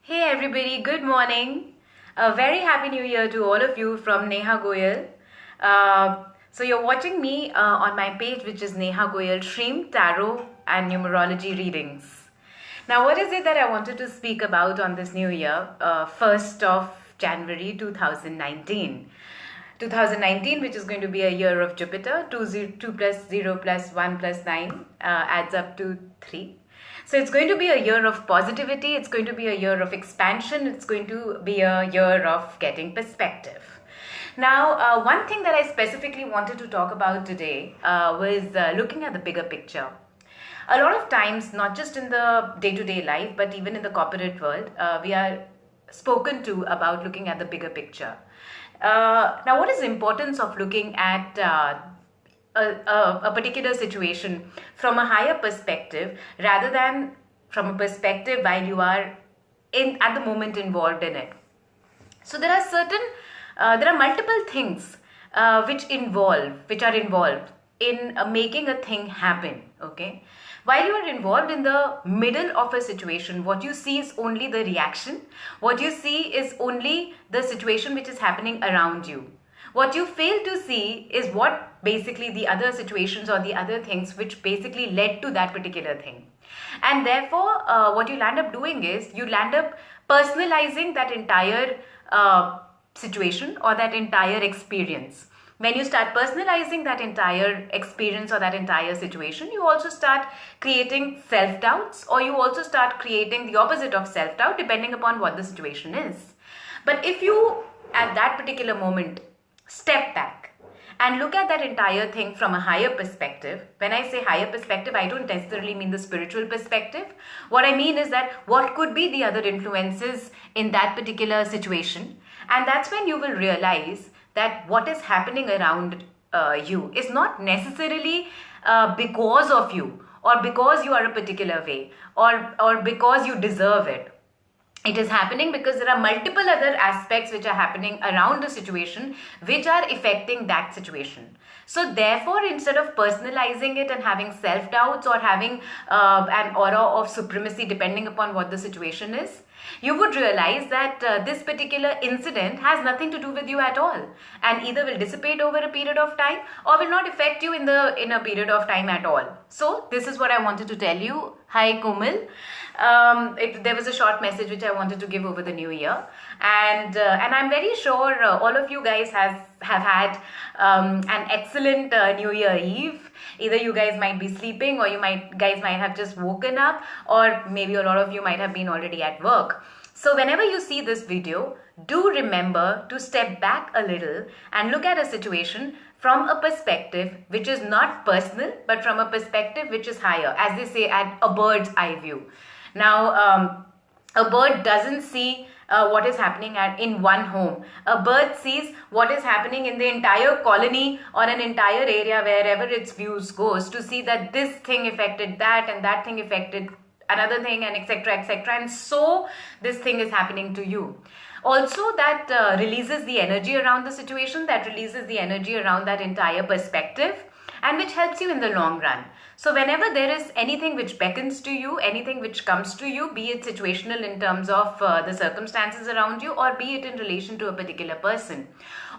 Hey everybody, good morning. A very happy new year to all of you from Neha Goyal. So you're watching me on my page, which is Neha Goyal Stream Tarot and Numerology Readings. Now, what is it that I wanted to speak about on this new year, 1st of January 2019? 2019, which is going to be a year of Jupiter, 2 plus 0 plus 1 plus 9 adds up to 3. So it's going to be a year of positivity, it's going to be a year of expansion, it's going to be a year of getting perspective. Now, one thing that I specifically wanted to talk about today was looking at the bigger picture. A lot of times, not just in the day-to-day life, but even in the corporate world, we are spoken to about looking at the bigger picture. Now, what is the importance of looking at a particular situation from a higher perspective rather than from a perspective while you are at the moment involved in it? So there are multiple things which are involved in making a thing happen. Okay, while you are involved in the middle of a situation, what you see is only the reaction. What you see is only the situation which is happening around you. What you fail to see is what basically the other situations or the other things which basically led to that particular thing. And therefore, what you'll end up doing is you'll end up personalizing that entire situation or that entire experience. When you start personalizing that entire experience or that entire situation, you also start creating self-doubts, or you also start creating the opposite of self-doubt depending upon what the situation is. But if you, at that particular moment, step back and look at that entire thing from a higher perspective. When I say higher perspective, I don't necessarily mean the spiritual perspective. What I mean is that what could be the other influences in that particular situation. And that's when you will realize that what is happening around you is not necessarily because of you, or because you are a particular way, or because you deserve it. It is happening because there are multiple other aspects which are happening around the situation which are affecting that situation. So therefore, instead of personalizing it and having self-doubts or having an aura of supremacy depending upon what the situation is, you would realize that this particular incident has nothing to do with you at all, and either will dissipate over a period of time or will not affect you in a period of time at all. So this is what I wanted to tell you. Hi Komal. There was a short message which I wanted to give over the new year, and I'm very sure all of you guys have had an excellent New Year Eve. Either you guys might be sleeping, or guys might have just woken up, or maybe a lot of you might have been already at work. So whenever you see this video, do remember to step back a little and look at a situation from a perspective which is not personal, but from a perspective which is higher, as they say, at a bird's eye view. Now, a bird doesn't see what is happening in one home. A bird sees what is happening in the entire colony or an entire area, wherever its views goes, to see that this thing affected that and that thing affected another thing, and etc, etc, and so this thing is happening to you. Also, that releases the energy around the situation, that releases the energy around that entire perspective, and which helps you in the long run. So whenever there is anything which beckons to you, anything which comes to you, be it situational in terms of the circumstances around you, or be it in relation to a particular person,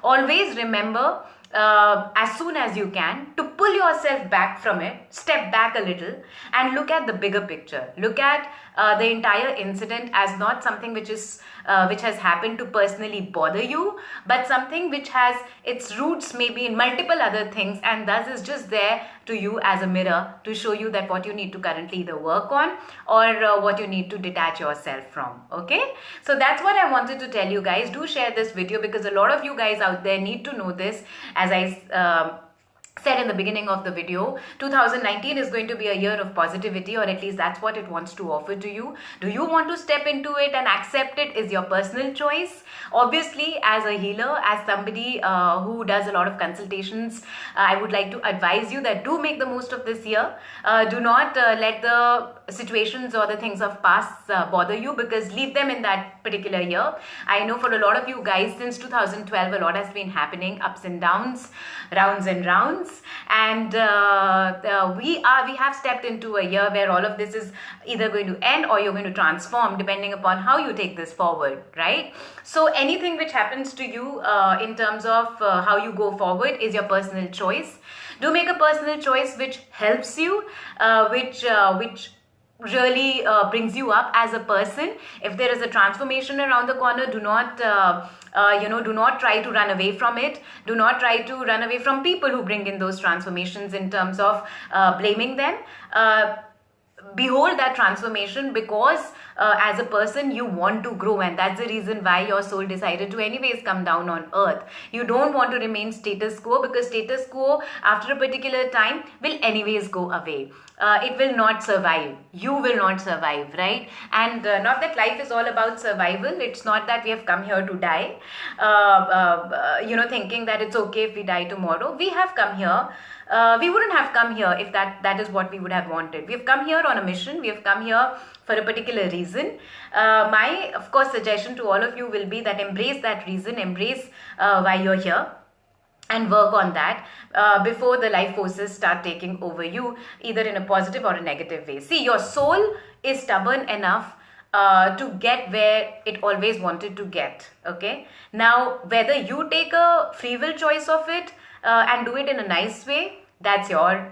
always remember as soon as you can to pull yourself back from it, step back a little and look at the bigger picture. Look at the entire incident as not something which has happened to personally bother you, but something which has its roots maybe in multiple other things, and thus is just there to you as a mirror to show you that what you need to currently either work on, or what you need to detach yourself from. Okay, so that's what I wanted to tell you guys. Do share this video because a lot of you guys out there need to know this. As I said in the beginning of the video, 2019 is going to be a year of positivity, or at least that's what it wants to offer to you. Do you want to step into it and accept it is your personal choice. Obviously, as a healer, as somebody who does a lot of consultations, I would like to advise you that do make the most of this year. Do not let the situations or the things of past bother you, because leave them in that particular year. I know for a lot of you guys, since 2012 a lot has been happening, ups and downs, rounds and rounds, and we have stepped into a year where all of this is either going to end or you're going to transform depending upon how you take this forward, right? So anything which happens to you in terms of how you go forward is your personal choice. Do make a personal choice which helps you, which really brings you up as a person. If there is a transformation around the corner, do not do not try to run away from it. Do not try to run away from people who bring in those transformations in terms of blaming them. Behold that transformation, because as a person you want to grow, and that's the reason why your soul decided to anyways come down on earth. You don't want to remain status quo, because status quo after a particular time will anyways go away. It will not survive. You will not survive, right? And not that life is all about survival. It's not that we have come here to die, thinking that it's okay if we die tomorrow. We have come here. We wouldn't have come here if that is what we would have wanted. We have come here on a mission. We have come here for a particular reason. My, of course, suggestion to all of you will be that embrace that reason, embrace why you're here, and work on that before the life forces start taking over you, either in a positive or a negative way. See, your soul is stubborn enough to get where it always wanted to get, okay? Now, whether you take a free will choice of it and do it in a nice way, that's your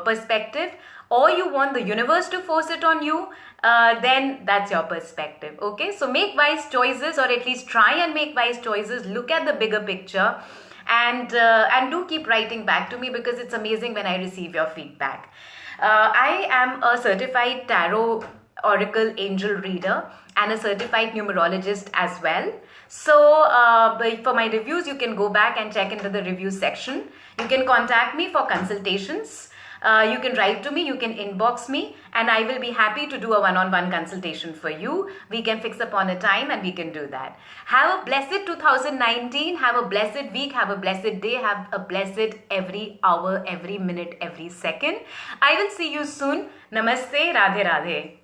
perspective, or you want the universe to force it on you, then that's your perspective, okay? So make wise choices, or at least try and make wise choices. Look at the bigger picture, and do keep writing back to me, because it's amazing when I receive your feedback. I am a certified tarot oracle angel reader and a certified numerologist as well. So for my reviews, you can go back and check into the review section. You can contact me for consultations. You can write to me, you can inbox me, and I will be happy to do a one-on-one consultation for you. We can fix upon a time and we can do that. Have a blessed 2019. Have a blessed week. Have a blessed day. Have a blessed every hour, every minute, every second. I will see you soon. Namaste. Radhe Radhe.